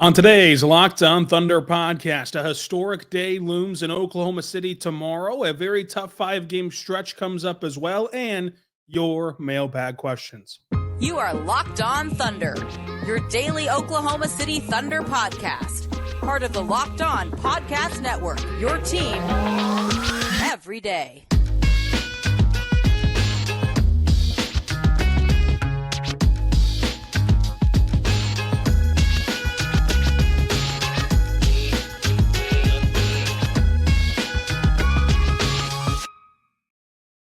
On today's Locked On Thunder podcast, a historic day looms in Oklahoma City tomorrow. A very tough 5-game stretch comes up as well, and your mailbag questions. You are Locked On Thunder, your daily Oklahoma City Thunder podcast. Part of the Locked On Podcast Network, your team every day.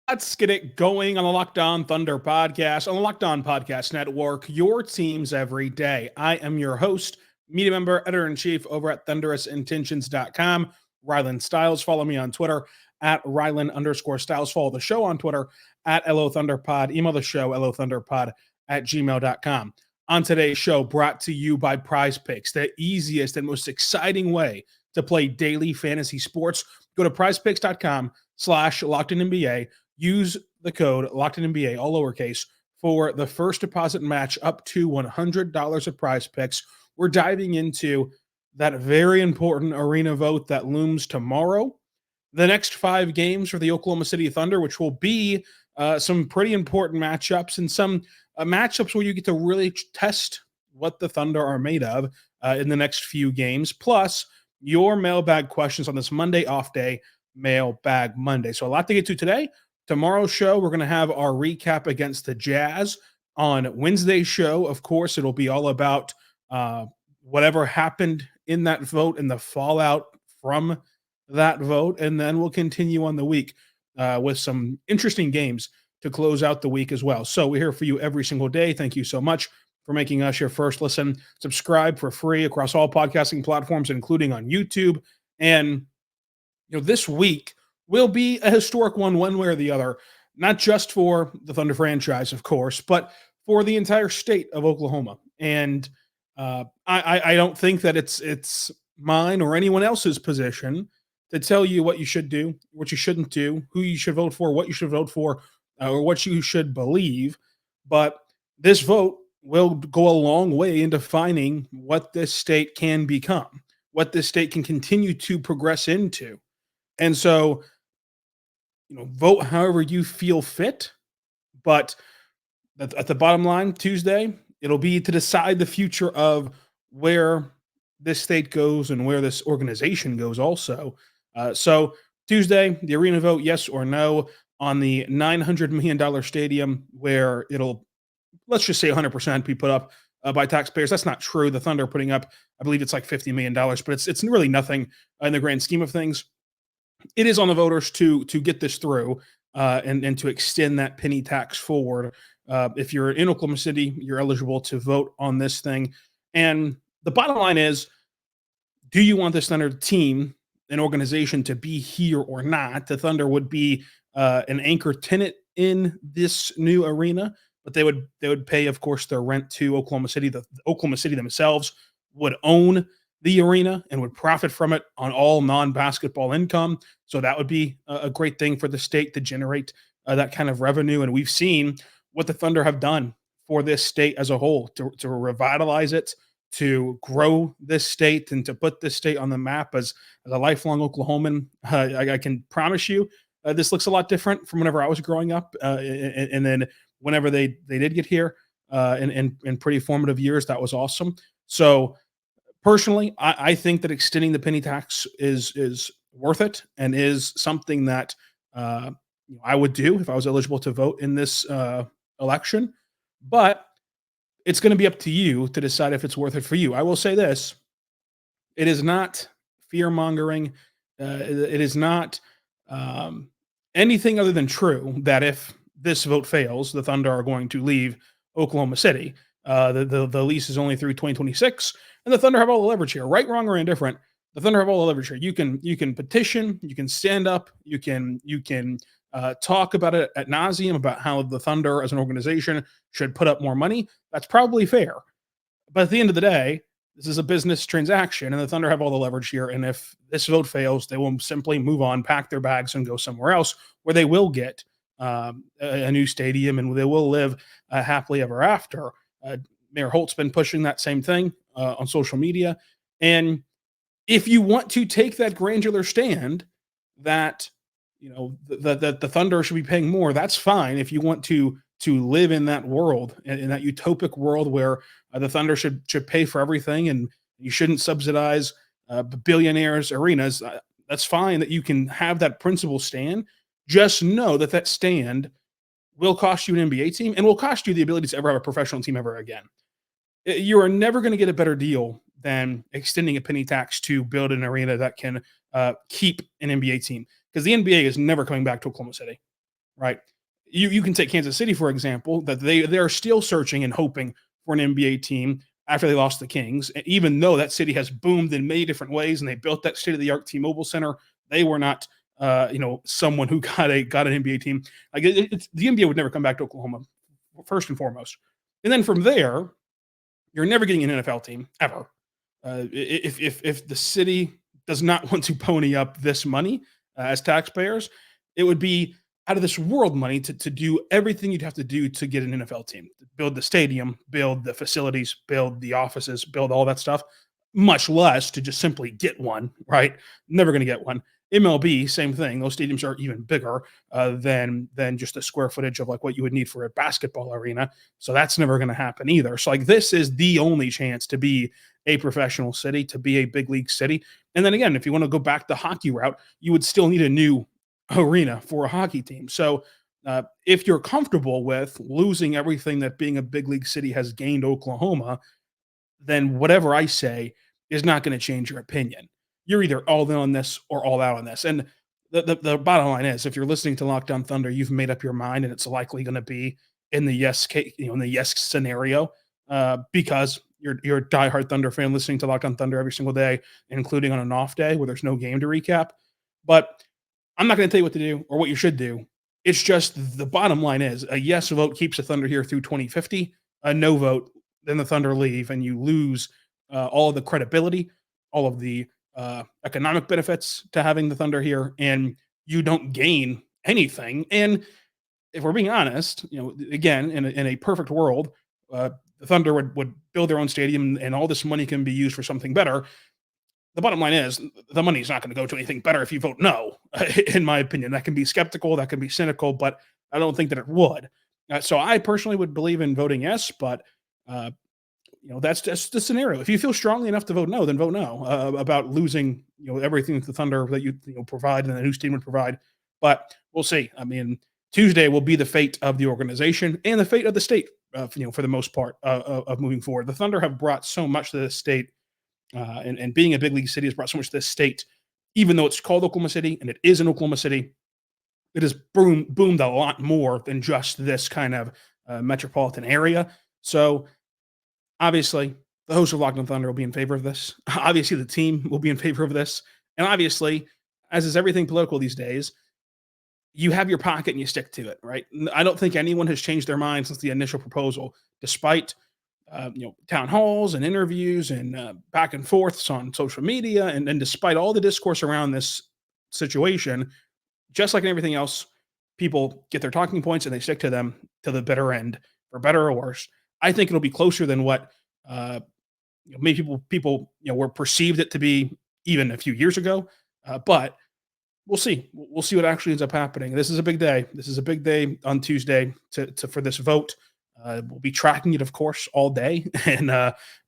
Let's get it going on the Locked On Thunder podcast, on the Locked On Podcast Network, your teams every day. I am your host, media member, editor-in-chief over at thunderousintentions.com, Rylan Stiles. Follow me on Twitter at Rylan_Stiles. Follow the show on Twitter at LOThunderPod. Email the show, LOThunderPod@gmail.com. On today's show, brought to you by PrizePicks, the easiest and most exciting way to play daily fantasy sports. Go to prizepicks.com/LockedInNBA. Use the code LockedInNBA, all lowercase, for the first deposit match up to $100 at PrizePicks. We're diving into that very important arena vote that looms tomorrow. The next 5 games for the Oklahoma City Thunder, which will be some pretty important matchups and some matchups where you get to really test what the Thunder are made of in the next few games, plus your mailbag questions on this Monday off day, Mailbag Monday. So a lot to get to today. Tomorrow's show, we're going to have our recap against the Jazz. On Wednesday's show, of course, it'll be all about whatever happened in that vote and the fallout from that vote. And then we'll continue on the week with some interesting games to close out the week as well. So we're here for you every single day. Thank you so much for making us your first listen. Subscribe for free across all podcasting platforms, including on YouTube. And this week will be a historic one way or the other, not just for the Thunder franchise, of course, but for the entire state of Oklahoma. And I don't think that it's mine or anyone else's position to tell you what you should do, what you shouldn't do, who you should vote for, what you should vote for, or what you should believe. But this vote will go a long way in defining what this state can become, what this state can continue to progress into. And so, vote however you feel fit. But at the bottom line, Tuesday, it'll be to decide the future of where this state goes and where this organization goes also. So Tuesday, the arena vote, yes or no, on the $900 million stadium, where it'll, let's just say 100% be put up by taxpayers. That's not true. The Thunder are putting up, I believe it's like $50 million, but it's really nothing in the grand scheme of things. It is on the voters to get this through and to extend that penny tax forward. If you're in Oklahoma City, you're eligible to vote on this thing. And the bottom line is, do you want this Thunder team, an organization, to be here or not? The Thunder would be an anchor tenant in this new arena, but they would pay, of course, their rent to Oklahoma City. The Oklahoma City themselves would own the arena and would profit from it on all non-basketball income. So that would be a great thing for the state to generate that kind of revenue. And we've seen what the Thunder have done for this state as a whole to revitalize it, to grow this state, and to put this state on the map as a lifelong Oklahoman. I can promise you this looks a lot different from whenever I was growing up. And then whenever they did get here in pretty formative years, that was awesome. So personally, I think that extending the penny tax is worth it and is something that I would do if I was eligible to vote in this election. But it's going to be up to you to decide if it's worth it for you. I will say this: it is not fear-mongering. It is not anything other than true that if this vote fails, the Thunder are going to leave Oklahoma City. The lease is only through 2026. And the Thunder have all the leverage here, right, wrong, or indifferent. The Thunder have all the leverage here. You can petition, you can stand up, you can talk about it ad nauseum about how the Thunder as an organization should put up more money. That's probably fair. But at the end of the day, this is a business transaction, and the Thunder have all the leverage here. And if this vote fails, they will simply move on, pack their bags, and go somewhere else where they will get a new stadium and they will live happily ever after. Mayor Holt's been pushing that same thing on social media. And if you want to take that granular stand that the Thunder should be paying more, that's fine. If you want to live in that world, in that utopic world where the Thunder should pay for everything and you shouldn't subsidize billionaires arenas, that's fine. That you can have that principle stand. Just know that stand will cost you an NBA team and will cost you the ability to ever have a professional team ever again. You are never going to get a better deal than extending a penny tax to build an arena that can keep an NBA team, because the NBA is never coming back to Oklahoma City, right? You can take Kansas City, for example, that they're still searching and hoping for an NBA team after they lost the Kings. And even though that city has boomed in many different ways and they built that state-of-the-art T-Mobile Center, they were not someone who got an NBA team. Like the NBA would never come back to Oklahoma, first and foremost. And then from there, you're never getting an NFL team ever. If the city does not want to pony up this money as taxpayers, it would be out of this world money to do everything you'd have to do to get an NFL team, build the stadium, build the facilities, build the offices, build all that stuff, much less to just simply get one, right? Never going to get one. MLB, same thing. Those stadiums are even bigger than just the square footage of like what you would need for a basketball arena. So that's never going to happen either. So like this is the only chance to be a professional city, to be a big league city. And then again, if you want to go back the hockey route, you would still need a new arena for a hockey team. So if you're comfortable with losing everything that being a big league city has gained Oklahoma, then whatever I say is not going to change your opinion. You're either all in on this or all out on this. And the bottom line is, if you're listening to Locked On Thunder, you've made up your mind, and it's likely going to be in the yes case, in the yes scenario, because you're a diehard Thunder fan listening to Locked On Thunder every single day, including on an off day where there's no game to recap. But I'm not going to tell you what to do or what you should do. It's just the bottom line is a yes vote keeps the Thunder here through 2050. A no vote, then the Thunder leave, and you lose all of the credibility, all of the economic benefits to having the Thunder here, and you don't gain anything. And if we're being honest, again, in a perfect world, the Thunder would build their own stadium and all this money can be used for something better. The bottom line is the money is not going to go to anything better if you vote no, in my opinion. That can be skeptical, that can be cynical, but I don't think that it would. So I personally would believe in voting yes, but that's just the scenario. If you feel strongly enough to vote no, then vote no about losing everything that the Thunder that you provide and the new team would provide. But we'll see. I mean, Tuesday will be the fate of the organization and the fate of the state, for the most part of moving forward. The Thunder have brought so much to this state. And being a big league city has brought so much to this state, even though it's called Oklahoma City and it is in Oklahoma City, it has boomed a lot more than just this kind of metropolitan area. So obviously the host of Locked On Thunder will be in favor of this. Obviously the team will be in favor of this. And obviously, as is everything political these days, you have your pocket and you stick to it, right? I don't think anyone has changed their mind since the initial proposal, despite town halls and interviews and back and forths on social media. And despite all the discourse around this situation, just like in everything else, people get their talking points and they stick to them to the bitter end, for better or worse. I think it'll be closer than what maybe people were perceived it to be even a few years ago. But we'll see. We'll see what actually ends up happening. This is a big day. This is a big day on Tuesday for this vote. We'll be tracking it, of course, all day. And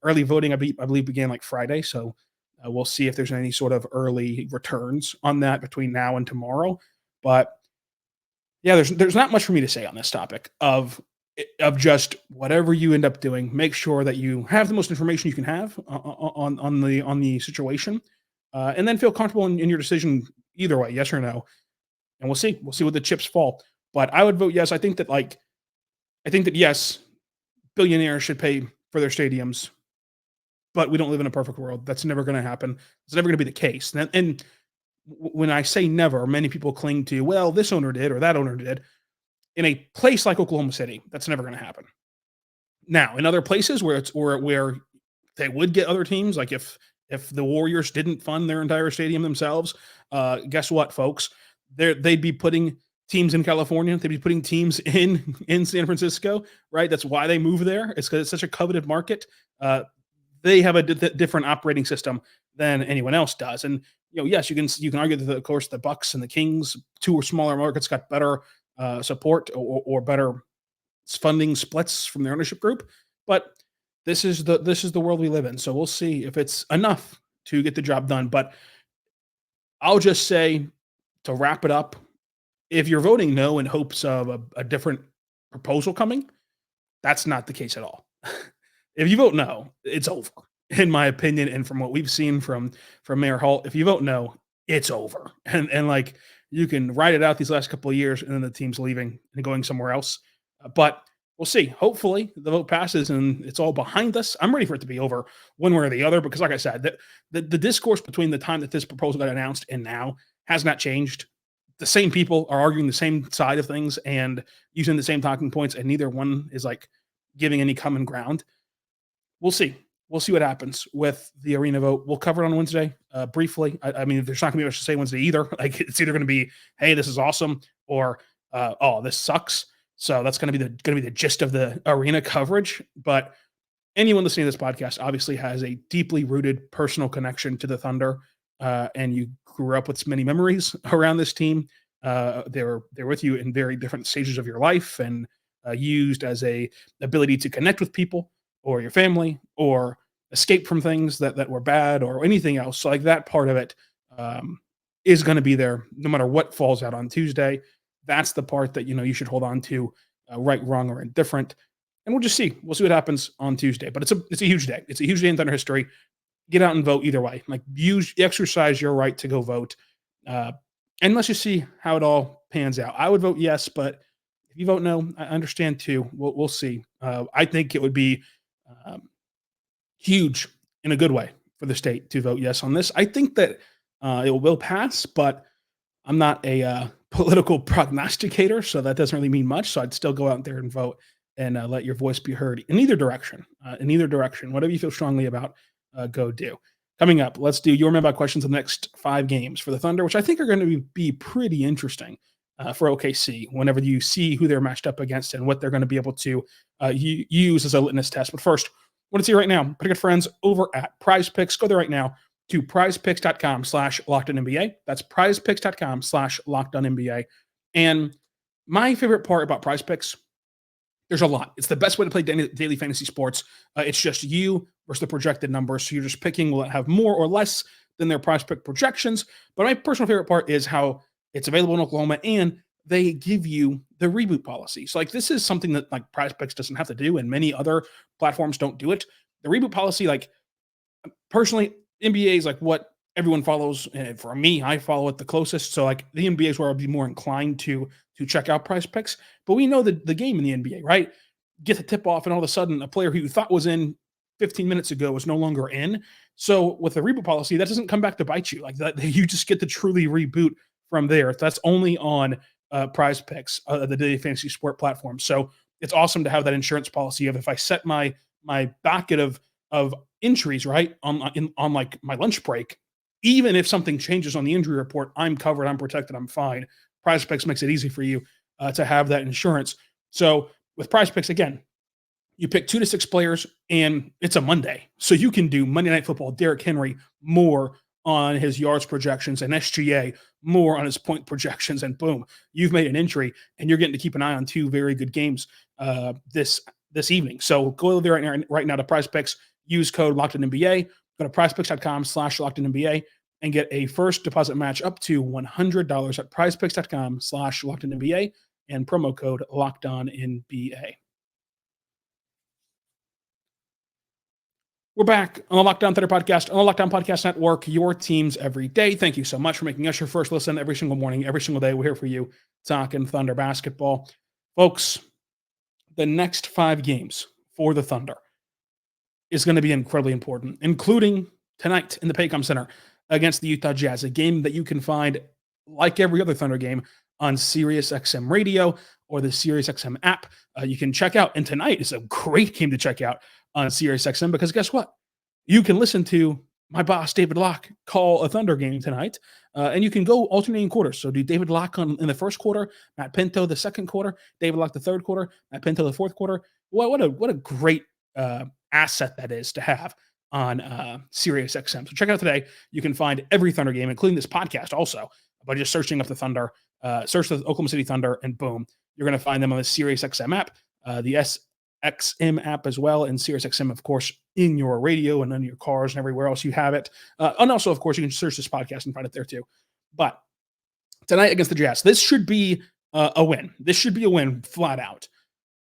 early voting, I believe, began like Friday. So we'll see if there's any sort of early returns on that between now and tomorrow. But yeah, there's not much for me to say on this topic of just whatever you end up doing. Make sure that you have the most information you can have on the situation, and then feel comfortable in your decision either way, yes or no. And we'll see. We'll see what the chips fall. But I would vote yes. I think that yes, billionaires should pay for their stadiums, but we don't live in a perfect world. That's never going to happen. It's never going to be the case. And when I say never, many people cling to, well, this owner did or that owner did. In a place like Oklahoma City, that's never going to happen. Now, in other places where they would get other teams, like if the Warriors didn't fund their entire stadium themselves, guess what, folks? They'd be putting teams in California. They'd be putting teams in San Francisco, right? That's why they move there. It's because it's such a coveted market. They have a different operating system than anyone else does. And yes, you can argue that of course the Bucks and the Kings, two smaller markets, got better support or better funding splits from their ownership group. But this is the world we live in. So we'll see if it's enough to get the job done. But I'll just say, to wrap it up, if you're voting no in hopes of a different proposal coming, that's not the case at all. If you vote no, it's over, in my opinion, and from what we've seen from Mayor Holt. If you vote no, it's over, and like, you can ride it out these last couple of years, and then the team's leaving and going somewhere else. But we'll see. Hopefully, the vote passes and it's all behind us. I'm ready for it to be over one way or the other, because, like I said, the discourse between the time that this proposal got announced and now has not changed. The same people are arguing the same side of things and using the same talking points, and neither one is like giving any common ground. We'll see. We'll see what happens with the arena vote. We'll cover it on Wednesday briefly. I mean, there's not going to be much to say Wednesday either. Like, it's either going to be, hey, this is awesome, or oh, this sucks. So that's going to be the gist of the arena coverage. But anyone listening to this podcast obviously has a deeply rooted personal connection to the Thunder, and you grew up with many memories around this team. They're with you in very different stages of your life, and used as a ability to connect with people or your family, or escape from things that were bad, or anything else. So like, that part of it is going to be there no matter what falls out on Tuesday. That's the part that you should hold on to, right, wrong, or indifferent. And we'll just see. We'll see what happens on Tuesday. But it's a huge day. It's a huge day in Thunder history. Get out and vote either way. Like, exercise your right to go vote. And let's just see how it all pans out. I would vote yes, but if you vote no, I understand too. We'll see. I think it would be huge in a good way for the state to vote yes on this. I think that it will pass, but I'm not a political prognosticator, so that doesn't really mean much. So I'd still go out there and vote, and let your voice be heard in either direction. Whatever you feel strongly about, go do. Coming up, let's do your mailbag questions in the next 5 games for the Thunder, which I think are going to be pretty interesting for OKC whenever you see who they're matched up against and what they're going to be able to use as a litmus test. But first, what to see right now, pretty good friends over at PrizePicks. Go there right now to prizepicks.com/lockedonnba. That's prizepicks.com/lockedonnba. And my favorite part about PrizePicks, there's a lot. It's the best way to play daily fantasy sports. It's just you versus the projected numbers. So you're just picking, will it have more or less than their PrizePick projections? But my personal favorite part is how it's available in Oklahoma, and they give you the reboot policy. So like, this is something that like PrizePicks doesn't have to do, and many other platforms don't do it. The reboot policy, like, personally, NBA is like what everyone follows. And for me, I follow it the closest. So like, the NBA is where I'd be more inclined to check out PrizePicks. But we know the game in the NBA, right? Get the tip off, and all of a sudden a player who you thought was in 15 minutes ago is no longer in. So with the reboot policy, that doesn't come back to bite you. Like, that, you just get to truly reboot from there. That's only on PrizePicks, the daily fantasy sport platform. So it's awesome to have that insurance policy of, if I set my bucket of injuries right on like my lunch break, even if something changes on the injury report, I'm covered, I'm protected, I'm fine. PrizePicks makes it easy for you to have that insurance. So with PrizePicks, again, you pick 2 to 6 players, and it's a Monday. So you can do Monday Night Football, Derrick Henry, more on his yards projections, and SGA more on his point projections, and boom, you've made an entry, and you're getting to keep an eye on 2 very good games this evening. So go there right now to PrizePicks, use code LockedOnNBA, go to prizepicks.com/LockedOnNBA, and get a first deposit match up to $100 at prizepicks.com/LockedOnNBA, and promo code LockedOnNBA. We're back on the Locked On Thunder podcast, on the Locked On Podcast Network, your teams every day. Thank you so much for making us your first listen every single morning, every single day. We're here for you, talking Thunder basketball. Folks, the next 5 games for the Thunder is going to be incredibly important, including tonight in the Paycom Center against the Utah Jazz, a game that you can find, like every other Thunder game, on SiriusXM Radio or the SiriusXM app. You can check out, and tonight is a great game to check out on SiriusXM, because guess what? You can listen to my boss, David Locke, call a Thunder game tonight. And you can go alternating quarters. So do David Locke in the first quarter, Matt Pinto the second quarter, David Locke the third quarter, Matt Pinto the fourth quarter. What a great asset that is to have on Sirius XM. So check it out today. You can find every Thunder game, including this podcast also, by just searching up the Thunder, search the Oklahoma City Thunder, and boom, you're going to find them on the Sirius XM app, the SXM app as well, and Sirius XM, of course, in your radio and in your cars and everywhere else you have it. And also, of course, you can search this podcast and find it there too. But tonight against the Jazz, this should be a win. This should be a win flat out.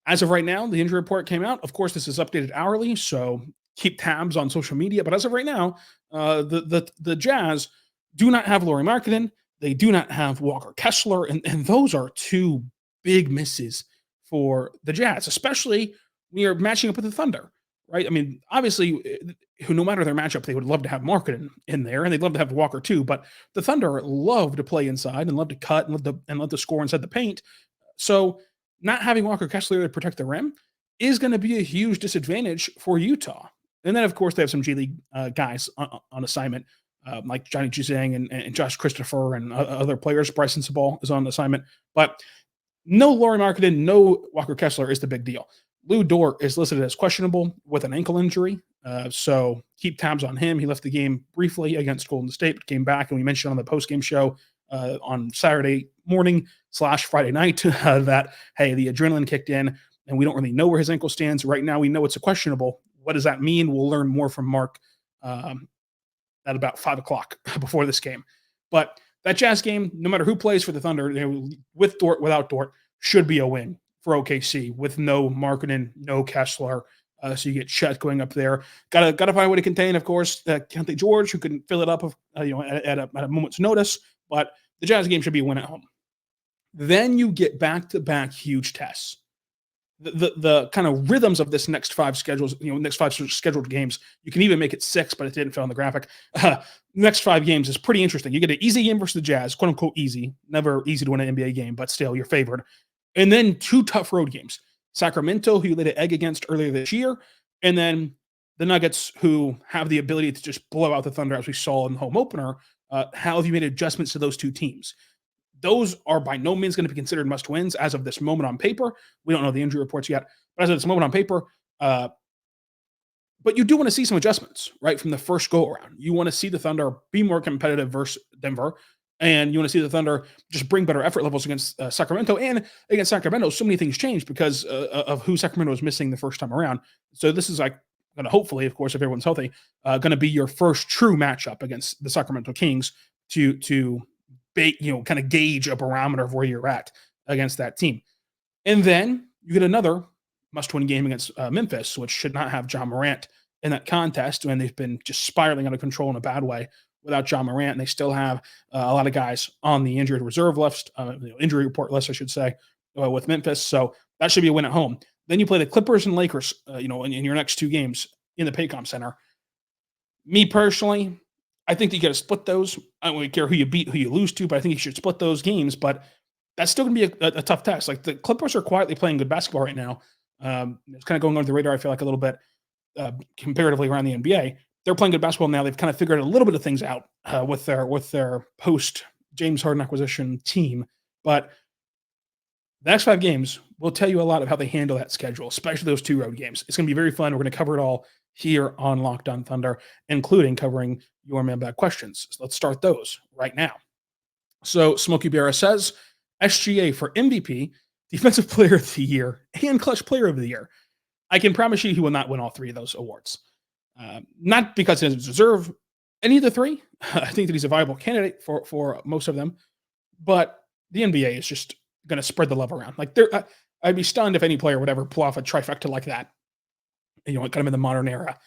As of right now, the injury report came out. Of course, this is updated hourly, so keep tabs on social media. But as of right now, the Jazz do not have Lauri Markkanen. They do not have Walker Kessler, and those are two big misses for the Jazz, especially when you're matching up with the Thunder, right? I mean, obviously, no matter their matchup, they would love to have Markkanen in there, and they'd love to have Walker too. But the Thunder love to play inside and love to cut and love to score inside the paint. So not having Walker Kessler to protect the rim is going to be a huge disadvantage for Utah. And then, of course, they have some G League guys on assignment, like Johnny Juzang and Josh Christopher and other players. Bryson Sabal is on assignment. But no Lauri Markkanen, no Walker Kessler is the big deal. Lou Dort is listed as questionable with an ankle injury. So keep tabs on him. He left the game briefly against Golden State, but came back, and we mentioned on the postgame show on Saturday morning / Friday night that, hey, the adrenaline kicked in, and we don't really know where his ankle stands. Right now, we know it's a questionable. What does that mean? We'll learn more from Mark at about 5 o'clock before this game. But that Jazz game, no matter who plays for the Thunder, with Dort, without Dort, should be a win for OKC with no Markkanen, no Kessler. So you get Chet going up there. Got to find a way to contain, of course, Kente George, who can fill it up, at a moment's notice. But the Jazz game should be a win at home. Then you get back-to-back huge tests. The kind of rhythms of this next five scheduled games, you can even make it 6, but it didn't fit on the graphic. Next 5 games is pretty interesting. You get an easy game versus the Jazz, quote unquote easy, never easy to win an NBA game, but still you're favored. And then 2 tough road games. Sacramento, who you laid an egg against earlier this year, and then the Nuggets, who have the ability to just blow out the Thunder, as we saw in the home opener. How have you made adjustments to those 2 teams? Those are by no means going to be considered must-wins as of this moment on paper. We don't know the injury reports yet, but as of this moment on paper, but you do want to see some adjustments, right, from the first go-around. You want to see the Thunder be more competitive versus Denver, and you want to see the Thunder just bring better effort levels against Sacramento. And against Sacramento, so many things changed because of who Sacramento was missing the first time around. So this is like going to hopefully, of course, if everyone's healthy, going to be your first true matchup against the Sacramento Kings to kind of gauge a barometer of where you're at against that team. And then you get another must-win game against Memphis, which should not have John Morant in that contest, when they've been just spiraling out of control in a bad way without John Morant. And they still have a lot of guys on the injured reserve list, injury report list, I should say, with Memphis. So that should be a win at home. Then you play the Clippers and Lakers, in your next 2 games in the Paycom Center. Me personally, I think you got to split those. I don't really care who you beat, who you lose to, but I think you should split those games. But that's still going to be a tough test. Like, the Clippers are quietly playing good basketball right now. It's kind of going under the radar, I feel like, a little bit comparatively around the NBA. They're playing good basketball now. They've kind of figured a little bit of things out with their post James Harden acquisition team. But the next 5 games will tell you a lot of how they handle that schedule, especially those 2 road games. It's going to be very fun. We're going to cover it all here on Locked On Thunder, including covering your mailbag questions. So let's start those right now. So Smokey Berra says, SGA for MVP, Defensive Player of the Year, and Clutch Player of the Year. I can promise you he will not win all 3 of those awards. Not because he doesn't deserve any of the 3. I think that he's a viable candidate for most of them. But the NBA is just going to spread the love around. Like, I'd be stunned if any player would ever pull off a trifecta like that. Kind of in the modern era.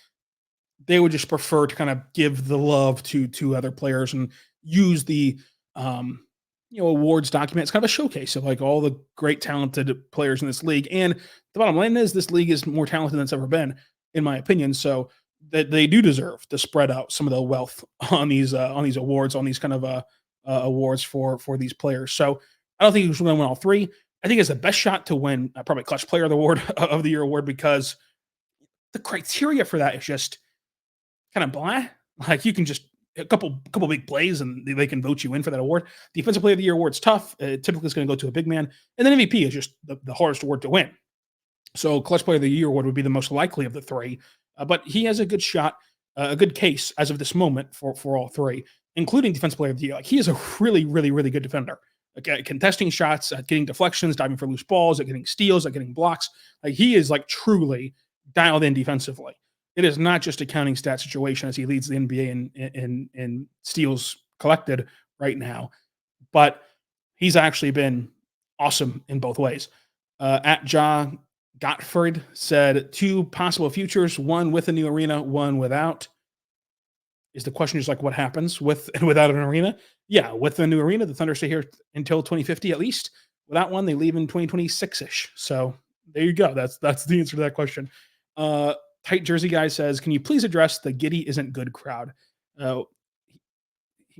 They would just prefer to kind of give the love to other players and use the awards document. It's kind of a showcase of like all the great talented players in this league. And the bottom line is this league is more talented than it's ever been, in my opinion. So that they do deserve to spread out some of the wealth on these awards, on these kind of awards for these players. So I don't think he's going to win all 3. I think it's the best shot to win probably Clutch Player of the Year award, because the criteria for that is just kind of blah. Like you can just a couple big plays and they can vote you in for that award. Defensive Player of the Year award's tough. Typically, it's going to go to a big man, and then MVP is just the hardest award to win. So, Clutch Player of the Year award would be the most likely of the three, but he has a good shot, a good case as of this moment for all three, including Defensive Player of the Year. Like he is a really, really, really good defender. Like, contesting shots, at getting deflections, diving for loose balls, at getting steals, at getting blocks. Like he is like truly dialed in defensively. It is not just a counting stat situation as he leads the NBA in steals collected right now, but he's actually been awesome in both ways. At Ja Gottfried said 2 possible futures, one with a new arena, one without. Is the question just like what happens with and without an arena? Yeah, with the new arena, the Thunder stay here until 2050 at least. Without one, they leave in 2026-ish. So there you go. That's the answer to that question. Tight Jersey guy says, can you please address the Giddey isn't good crowd?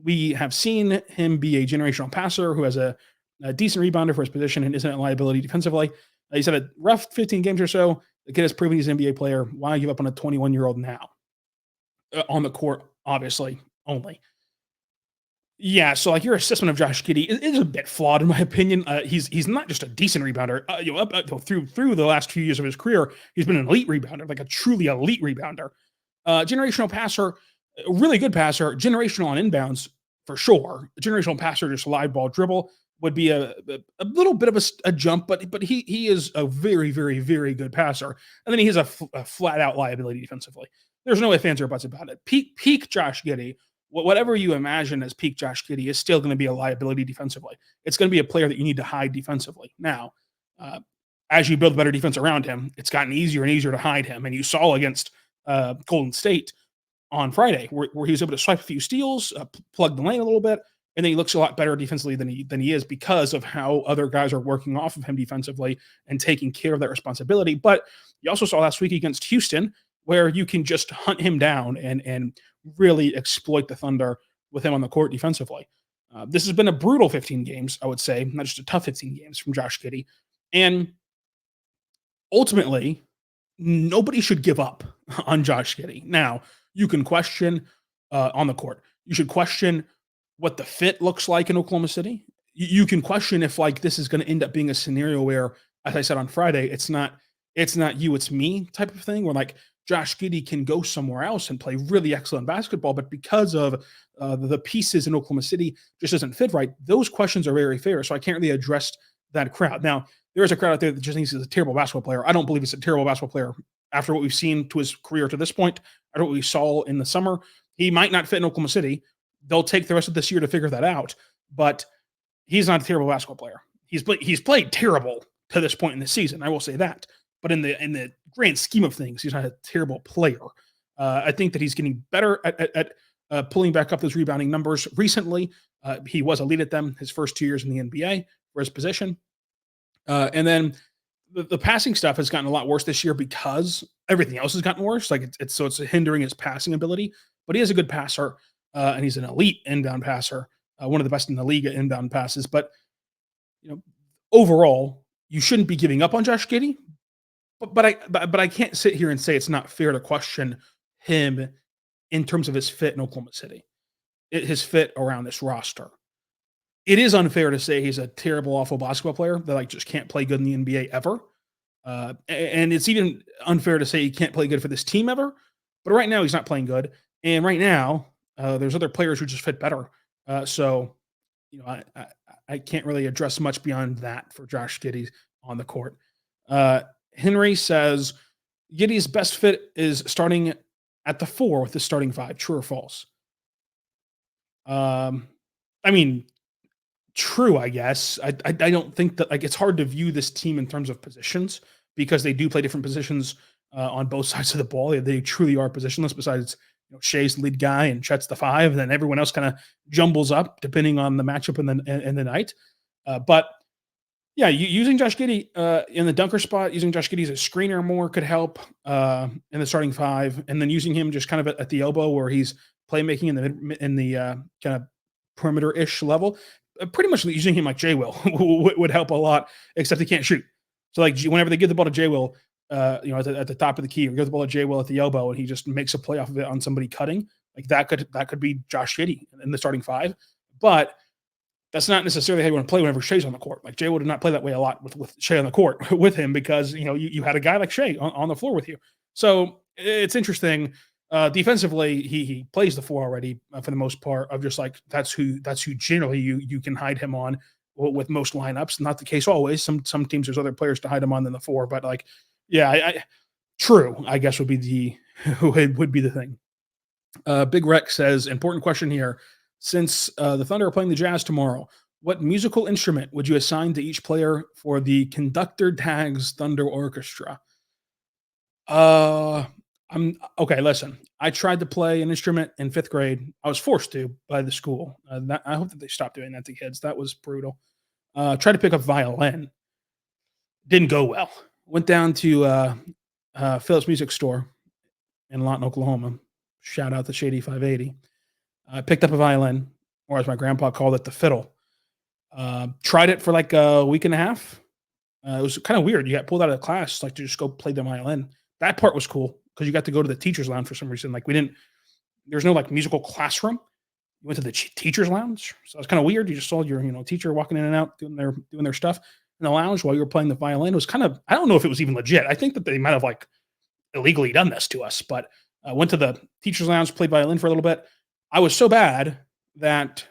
We have seen him be a generational passer who has a decent rebounder for his position and isn't a liability defensively. He said a rough 15 games or so. The kid has proven he's an NBA player. Why give up on a 21-year-old now? On the court, obviously, only. Yeah, so like your assessment of Josh Giddey is a bit flawed in my opinion. He's not just a decent rebounder. Up through the last few years of his career, he's been an elite rebounder, like a truly elite rebounder. Generational passer, really good passer. Generational on inbounds for sure. A generational passer, just live ball dribble would be a little bit of a jump, but he is a very, very, very good passer. And then he has a flat out liability defensively. There's no ifs, ands, or buts about it. Peak Josh Giddey, whatever you imagine as peak Josh Giddey, is still going to be a liability defensively. It's going to be a player that you need to hide defensively. Now, as you build better defense around him, it's gotten easier and easier to hide him. And you saw against Golden State on Friday where he was able to swipe a few steals, plug the lane a little bit, and then he looks a lot better defensively than he is because of how other guys are working off of him defensively and taking care of that responsibility. But you also saw last week against Houston where you can just hunt him down and really exploit the Thunder with him on the court defensively. This has been a brutal 15 games, I would say, not just a tough 15 games from Josh Giddey. And ultimately, nobody should give up on Josh Giddey. Now, you can question on the court. You should question what the fit looks like in Oklahoma City. You can question if like this is going to end up being a scenario where, as I said on Friday, it's not you, it's me type of thing where like Josh Giddey can go somewhere else and play really excellent basketball, but because of the pieces in Oklahoma City just doesn't fit right, those questions are very fair. So I can't really address that crowd. Now, there is a crowd out there that just thinks he's a terrible basketball player. I don't believe he's a terrible basketball player after what we've seen to his career to this point. After what we saw in the summer, he might not fit in Oklahoma City. They'll take the rest of this year to figure that out, but he's not a terrible basketball player. He's played terrible to this point in the season. I will say that. But in the grand scheme of things, he's not a terrible player. I think that he's getting better at pulling back up those rebounding numbers recently. He was elite at them his first 2 years in the NBA for his position. And then the passing stuff has gotten a lot worse this year because everything else has gotten worse. Like it's hindering his passing ability, but he is a good passer and he's an elite inbound passer, one of the best in the league at inbound passes. But overall, you shouldn't be giving up on Josh Giddey. But I can't sit here and say it's not fair to question him in terms of his fit in Oklahoma City, his fit around this roster. It is unfair to say he's a terrible, awful basketball player that like just can't play good in the NBA ever. And it's even unfair to say he can't play good for this team ever. But right now he's not playing good. And right now there's other players who just fit better. So I can't really address much beyond that for Josh Giddey on the court. Henry says Giddey's best fit is starting at the 4 with the starting 5. True or false? I mean, true, I guess. I don't think that like it's hard to view this team in terms of positions because they do play different positions on both sides of the ball. They truly are positionless. Besides, Shea's the lead guy and Chet's the 5, and then everyone else kind of jumbles up depending on the matchup and the night. But yeah, using Josh Giddey in the dunker spot, using Josh Giddey as a screener more could help in the starting 5, and then using him just kind of at the elbow where he's playmaking in the kind of perimeter-ish level. Pretty much using him like J. Will would help a lot, except he can't shoot. So like whenever they give the ball to J. Will, at the top of the key, or give the ball to J. Will at the elbow, and he just makes a play off of it on somebody cutting. Like that could be Josh Giddey in the starting five, but that's not necessarily how you want to play whenever Shea's on the court. Like Jay would not play that way a lot with Shea on the court with him because you had a guy like Shea on the floor with you. So it's interesting. Defensively, he plays the four already for the most part. Of just like that's who generally you can hide him on with most lineups. Not the case always. Some teams there's other players to hide him on than the four. But like, yeah, true. I guess would be the thing. Big Rex says, important question here. Since the Thunder are playing the Jazz tomorrow, what musical instrument would you assign to each player for the conductor tags Thunder Orchestra? I'm okay. Listen, I tried to play an instrument in 5th grade. I was forced to by the school. I hope that they stopped doing that to kids. That was brutal. Tried to pick up violin. Didn't go well. Went down to Phillips Music Store in Lawton, Oklahoma. Shout out to Shady 580. I picked up a violin, or as my grandpa called it, the fiddle. Tried it for like a week and a half. It was kind of weird. You got pulled out of the class like to just go play the violin. That part was cool because you got to go to the teacher's lounge for some reason. Like there's no like musical classroom. You went to the teacher's lounge, so it was kind of weird. You just saw your teacher walking in and out doing their stuff in the lounge while you were playing the violin. It was kind of, I don't know if it was even legit. I think that they might have like illegally done this to us, but I went to the teacher's lounge, played violin for a little bit. I was so bad that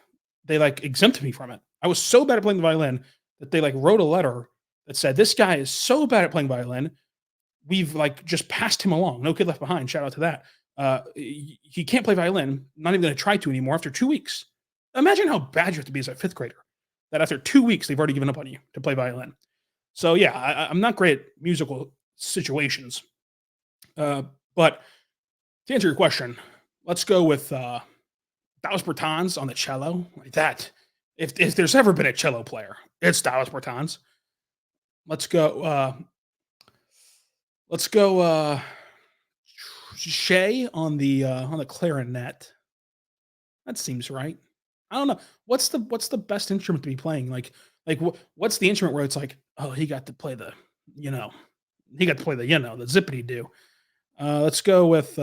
they like exempted me from it. I was so bad at playing the violin that they like wrote a letter that said, this guy is so bad at playing violin. We've like just passed him along. No kid left behind. Shout out to that. He can't play violin. Not even going to try to anymore after 2 weeks. Imagine how bad you have to be as a 5th grader that after 2 weeks, they've already given up on you to play violin. So yeah, I'm not great at musical situations. But to answer your question, let's go with Dallas Bertans on the cello. Like that. If there's ever been a cello player, it's Dallas Bertans. Let's go Shea on the clarinet. That seems right. I don't know. What's the best instrument to be playing? Like what's the instrument where it's like, oh, he got to play the zippity do. Let's go with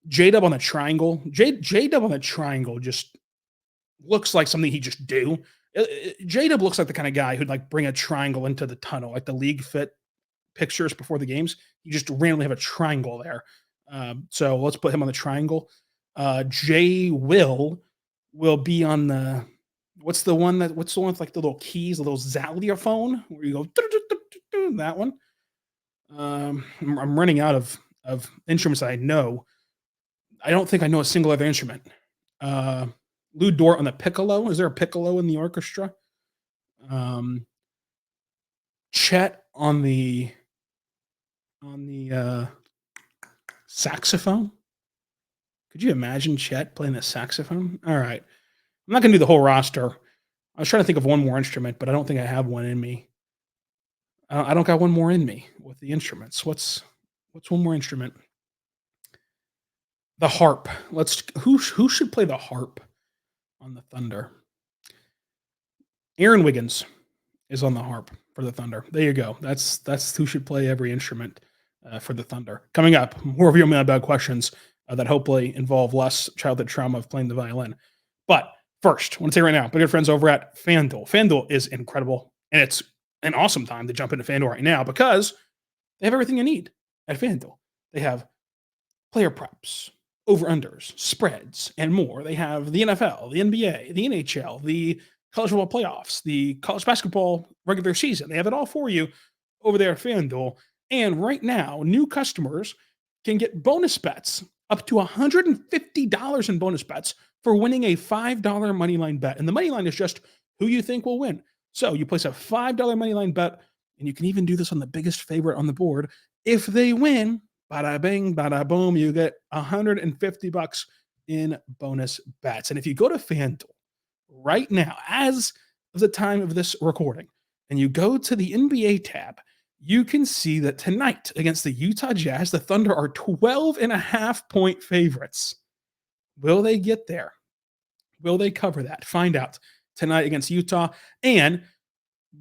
J-Dub on the triangle. J-Dub on the triangle just looks like something he just do. J-Dub looks like the kind of guy who'd like bring a triangle into the tunnel, like the league fit pictures before the games. You just randomly have a triangle there. So let's put him on the triangle. J will be on the what's the one with like the little keys, the little xylophone where you go that one. I'm running out of instruments that I know. I don't think I know a single other instrument. Lou Dort on the piccolo. Is there a piccolo in the orchestra? Chet on the saxophone. Could you imagine Chet playing the saxophone? All right. I'm not going to do the whole roster. I was trying to think of one more instrument, but I don't think I have one in me. I don't got one more in me with the instruments. What's one more instrument? The harp. Who should play the harp on the Thunder? Aaron Wiggins is on the harp for the Thunder. There you go. That's who should play every instrument for the Thunder. Coming up, more of your mailbag questions that hopefully involve less childhood trauma of playing the violin. But first, I want to say right now, my good friends over at FanDuel. FanDuel is incredible, and it's an awesome time to jump into FanDuel right now because they have everything you need at FanDuel. They have player props, over-unders, spreads, and more. They have the NFL, the NBA, the NHL, the college football playoffs, the college basketball regular season. They have it all for you over there at FanDuel. And right now, new customers can get bonus bets up to $150 in bonus bets for winning a $5 moneyline bet. And the moneyline is just who you think will win. So you place a $5 moneyline bet, and you can even do this on the biggest favorite on the board. If they win, bada bing, bada boom, you get $150 in bonus bets. And if you go to FanDuel right now, as of the time of this recording, and you go to the NBA tab, you can see that tonight against the Utah Jazz, the Thunder are 12.5-point favorites. Will they get there? Will they cover that? Find out tonight against Utah. And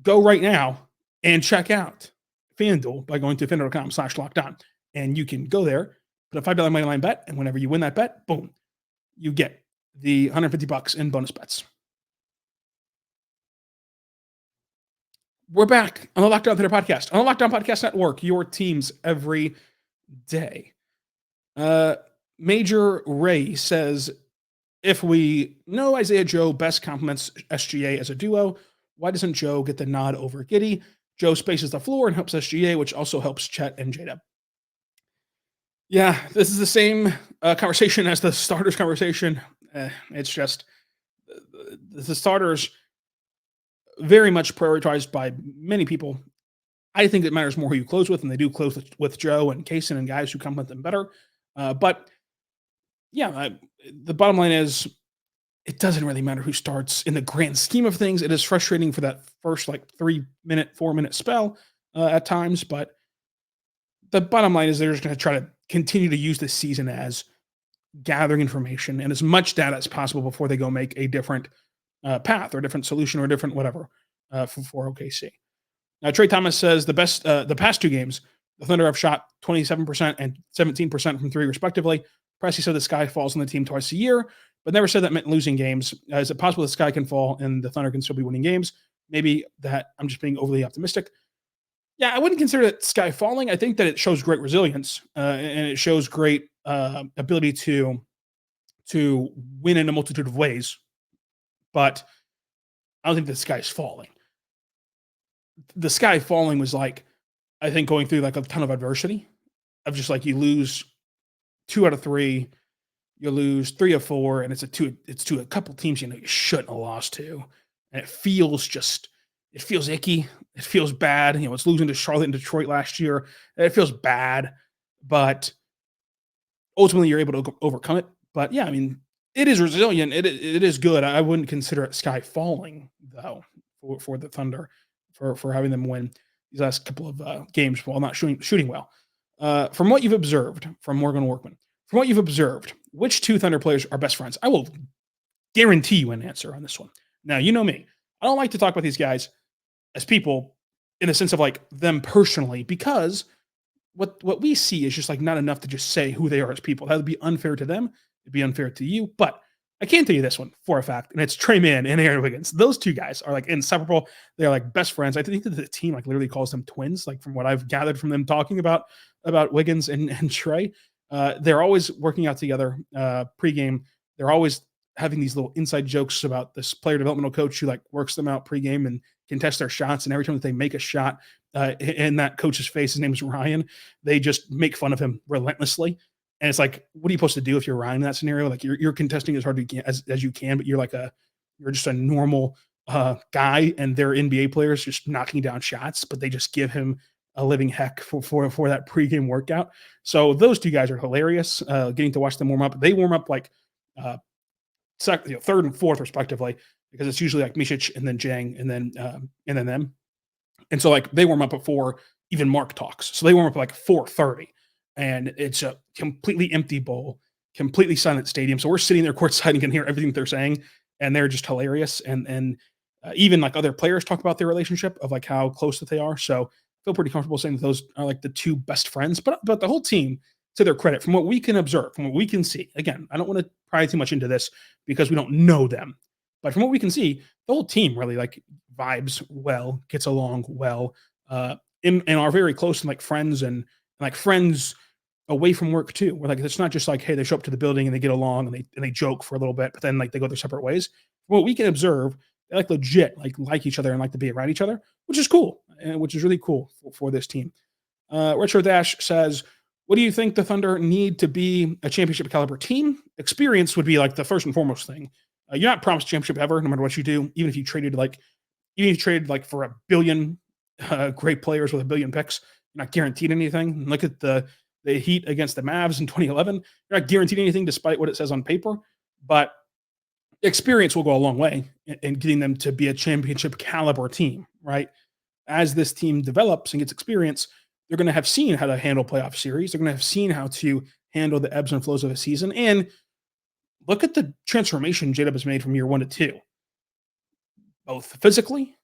go right now and check out FanDuel by going to FanDuel.com/lockedon. And you can go there, put a $5 money line bet, and whenever you win that bet, boom, you get the $150 in bonus bets. We're back on the Locked On Thunder podcast, on the Locked On Podcast Network, your teams every day. Major Ray says, if we know Isaiah Joe best complements SGA as a duo, why doesn't Joe get the nod over Giddey? Joe spaces the floor and helps SGA, which also helps Chet and J-Dub. Yeah, this is the same conversation as the starters conversation. It's just the starters very much prioritized by many people. I think it matters more who you close with, and they do close with Joe and Kaysen and guys who complement them better. But yeah, the bottom line is it doesn't really matter who starts in the grand scheme of things. It is frustrating for that first 3-minute, 4-minute spell at times, but the bottom line is they're just going to try to continue to use this season as gathering information and as much data as possible before they go make a different path or a different solution or a different whatever for OKC. Now, Trey Thomas says the past two games, the Thunder have shot 27% and 17% from three, respectively. Pressey said the sky falls on the team twice a year, but never said that meant losing games. Is it possible the sky can fall and the Thunder can still be winning games? Maybe that I'm just being overly optimistic. Yeah, I wouldn't consider it sky falling. I think that it shows great resilience and it shows great ability to win in a multitude of ways. But I don't think the sky is falling. The sky falling was I think going through a ton of adversity of just you lose 2 out of 3, you lose 3 of 4, and it's to a couple teams you shouldn't have lost to, and it feels icky, it feels bad. It's losing to Charlotte and Detroit last year. It feels bad, but ultimately you're able to overcome it. But yeah, I mean, it is resilient. It is good. I wouldn't consider it sky falling though for the Thunder for having them win these last couple of games while not shooting well. From what you've observed, from Morgan Workman, from what you've observed, which 2 Thunder players are best friends? I will guarantee you an answer on this one. Now, you know me. I don't like to talk about these guys as people in the sense of them personally, because what we see is just not enough to just say who they are as people. That would be unfair to them. It'd be unfair to you. But I can tell you this one for a fact, and it's Trey Mann and Aaron Wiggins. Those 2 guys are inseparable. They're best friends. I think that the team literally calls them twins. From what I've gathered from them talking about Wiggins and Trey, they're always working out together pregame. They're always having these little inside jokes about this player developmental coach who works them out pregame and can test their shots. And every time that they make a shot in that coach's face, his name is Ryan, they just make fun of him relentlessly. And it's what are you supposed to do if you're Ryan in that scenario? You're contesting as hard as you can, but you're just a normal guy, and they're NBA players just knocking down shots, but they just give him a living heck for that pregame workout. So those 2 guys are hilarious. Getting to watch them warm up. They warm up third and fourth respectively, because it's usually Micic and then Jang and then them. And so they warm up before even Mark talks. So they warm up at 4:30. And it's a completely empty bowl, completely silent stadium. So we're sitting there courtside and can hear everything that they're saying, and they're just hilarious. And even other players talk about their relationship of how close that they are. So I feel pretty comfortable saying that those are the 2 best friends. But the whole team, to their credit, from what we can observe, from what we can see, again, I don't want to pry too much into this because we don't know them. But from what we can see, the whole team really vibes well, gets along well, and are very close and friends and friends away from work too. Where it's not just hey, they show up to the building and they get along and they joke for a little bit, but then they go their separate ways. From what we can observe, they legit like each other and to be around each other, which is cool, and which is really cool for this team. Retro Dash says, what do you think the Thunder need to be a championship caliber team? Experience would be the first and foremost thing. You're not promised championship ever, no matter what you do. Even if you traded for a billion great players with a billion picks, you're not guaranteed anything. Look at the Heat against the Mavs in 2011. You're not guaranteed anything despite what it says on paper, but experience will go a long way in getting them to be a championship caliber team, right? As this team develops and gets experience, they're going to have seen how to handle playoff series. They're going to have seen how to handle the ebbs and flows of a season. And look at the transformation J-Dub has made from year 1 to 2, both physically,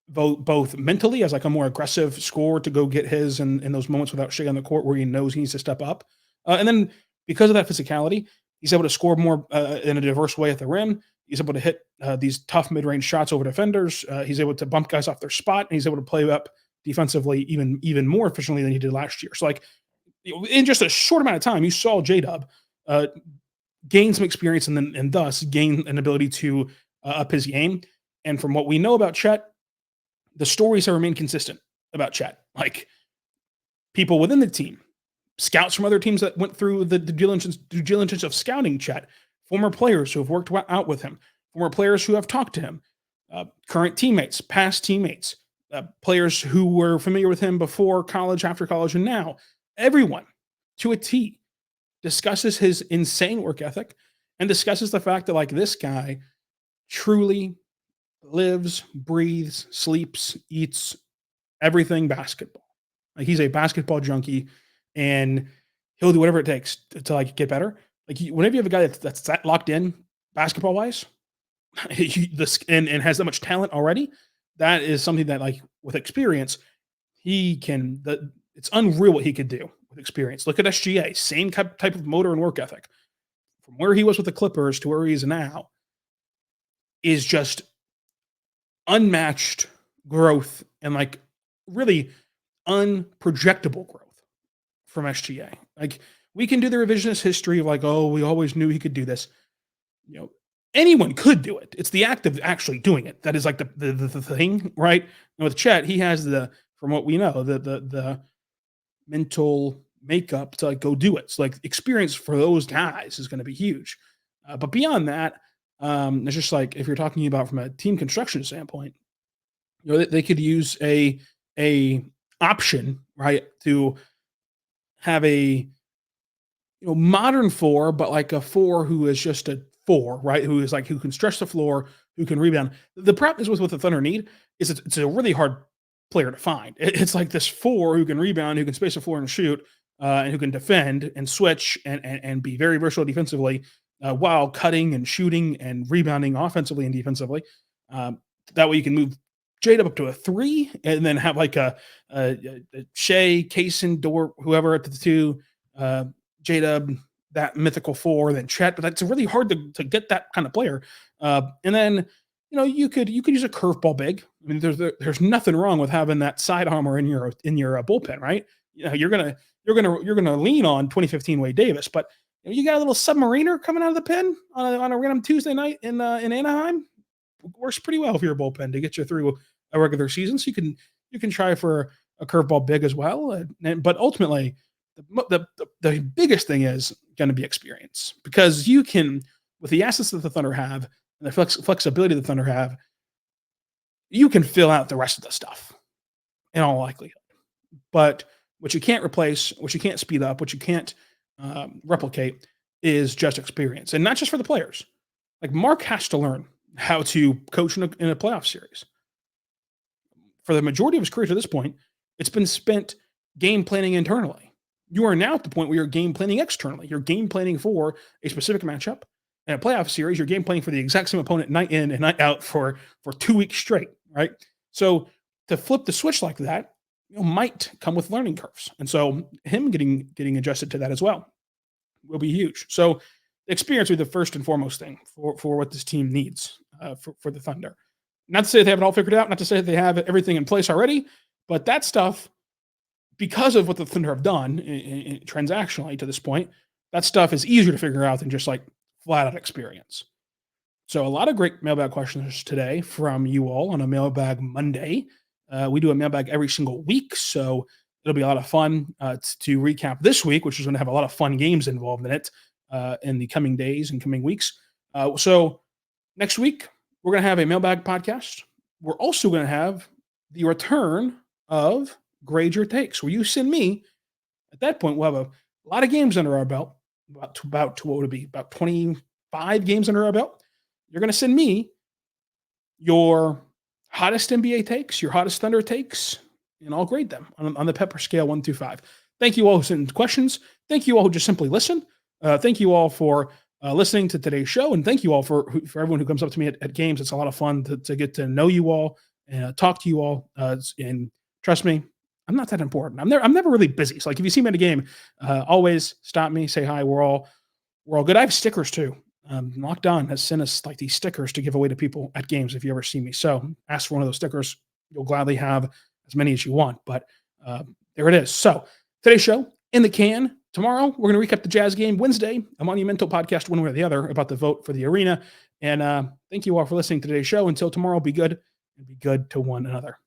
both mentally as a more aggressive scorer to go get his in those moments without Shea on the court where he knows he needs to step up. And then because of that physicality, He's able to score more in a diverse way at the rim. He's able to hit these tough mid-range shots over defenders. He's able to bump guys off their spot, and he's able to play up defensively even more efficiently than he did last year. So, like, in just a short amount of time, you saw J-Dub gain some experience and thus gain an ability to up his game. And from what we know about Chet, the stories have remained consistent about Chet. Like, people within the team, scouts from other teams that went through the due diligence of scouting Chet, former players who have worked out with him, former players who have talked to him, current teammates, past teammates, players who were familiar with him before college, after college, and now. Everyone, to a T, discusses his insane work ethic and discusses the fact that, like, this guy truly lives, breathes, sleeps, eats everything basketball. Like, he's a basketball junkie, and he'll do whatever it takes to like get better. Like, whenever you have a guy that's that locked in basketball wise, and has that much talent already, that is something that, like, with experience, he can. It's unreal what he could do with experience. Look at SGA, same type of motor and work ethic. From where he was with the Clippers to where he is now is just unmatched growth and, like, really unprojectable growth from SGA. Like, we can do the revisionist history of, like, oh, we always knew he could do this. You know, anyone could do it. It's the act of actually doing it that is, like, the thing, right? And with Chet, he has from what we know, the mental makeup to, like, go do it. So, like, experience for those guys is going to be huge. But beyond that, it's just like, if you're talking about from a team construction standpoint, you know, they could use a option, right, to have a modern four, but like a four who is just a four, right? Who is like, who can stretch the floor, who can rebound. The problem is with what the Thunder need is it's a really hard player to find. It's like this four who can rebound, who can space the floor and shoot, and who can defend and switch and be very versatile defensively, while cutting and shooting and rebounding offensively and defensively. That way you can move Jade up to a 3 and then have like a Shea, Kaysen, Dort, whoever at the 2, J-Dub, that mythical 4, then Chet. But that's really hard to get that kind of player. And then, you could use a curveball big. I mean, there's nothing wrong with having that side armor in your bullpen, right? You're gonna lean on 2015 Wade Davis, but you got a little submariner coming out of the pen on a random Tuesday night in Anaheim. Works pretty well for your bullpen to get you through a regular season. So you can try for a curveball big as well. But ultimately, the biggest thing is going to be experience, because you can, with the assets that the Thunder have and the flexibility the Thunder have, you can fill out the rest of the stuff in all likelihood. But what you can't replace, what you can't speed up, what you can't replicate is just experience. And not just for the players. Like, Mark has to learn how to coach in a playoff series. For the majority of his career to this point, it's been spent game planning internally. You are now at the point where you're game planning externally. You're game planning for a specific matchup. In a playoff series, you're game planning for the exact same opponent night in and night out for 2 weeks straight, right? So to flip the switch like that, might come with learning curves. And so him getting adjusted to that as well will be huge. So experience will be the first and foremost thing for what this team needs for the Thunder. Not to say they have it all figured out, not to say that they have everything in place already, but that stuff, because of what the Thunder have done transactionally to this point, that stuff is easier to figure out than just like flat out experience. So a lot of great mailbag questions today from you all on a Mailbag Monday. We do a mailbag every single week, so it'll be a lot of fun to recap this week, which is going to have a lot of fun games involved in it in the coming days and coming weeks. So next week, we're going to have a mailbag podcast. We're also going to have the return of Grade Your Takes, where you send me, at that point, we'll have a lot of games under our belt, about what would it be, about 25 games under our belt. You're going to send me your hottest NBA takes, your hottest Thunder takes, and I'll grade them on the Pepper scale 1 through 5. Thank you all who sent questions. Thank you all who just simply listen. Thank you all for listening to today's show, and thank you all for everyone who comes up to me at games. It's a lot of fun to get to know you all and talk to you all. And trust me, I'm not that important. I'm never really busy. So, like, if you see me at a game, always stop me, say hi. We're all we're all good. I have stickers too. Locked On has sent us like these stickers to give away to people at games if you ever see me. So ask for one of those stickers. You'll gladly have as many as you want. But there it is. So today's show in the can. Tomorrow, we're going to recap the Jazz game. Wednesday, a monumental podcast, one way or the other, about the vote for the arena. And thank you all for listening to today's show. Until tomorrow, be good and be good to one another.